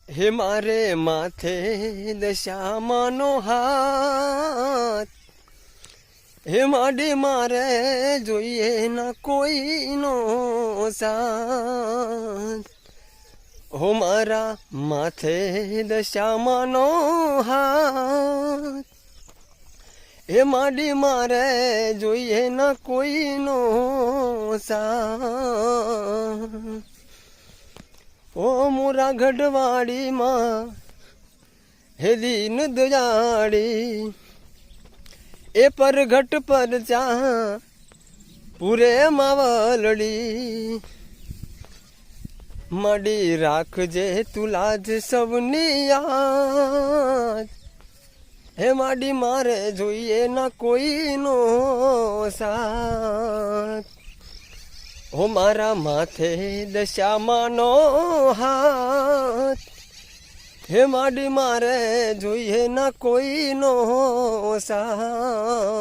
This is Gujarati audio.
હે મારે માથે દશામાનો હાથ, હે માડી મારે જોઈએ ના કોઈનો સાથ. હો મારા માથે દશામાનો હાથ, હે માડી મારે જોઈએ ના કોઈનો સાથ. ઓ મોરા ગઢવાડીમાં હે દીન દયાળી, એ પરગટ પર ચા પૂરે માવલડી. માડી રાખજે તું લાજ સૌની યાદ, હે માડી મારે જોઈએ ના કોઈનો સાથ. હો મારા માથે દશામાનો હાથ, હે માડી મારે જોઈએ ના કોઈનો સાથ.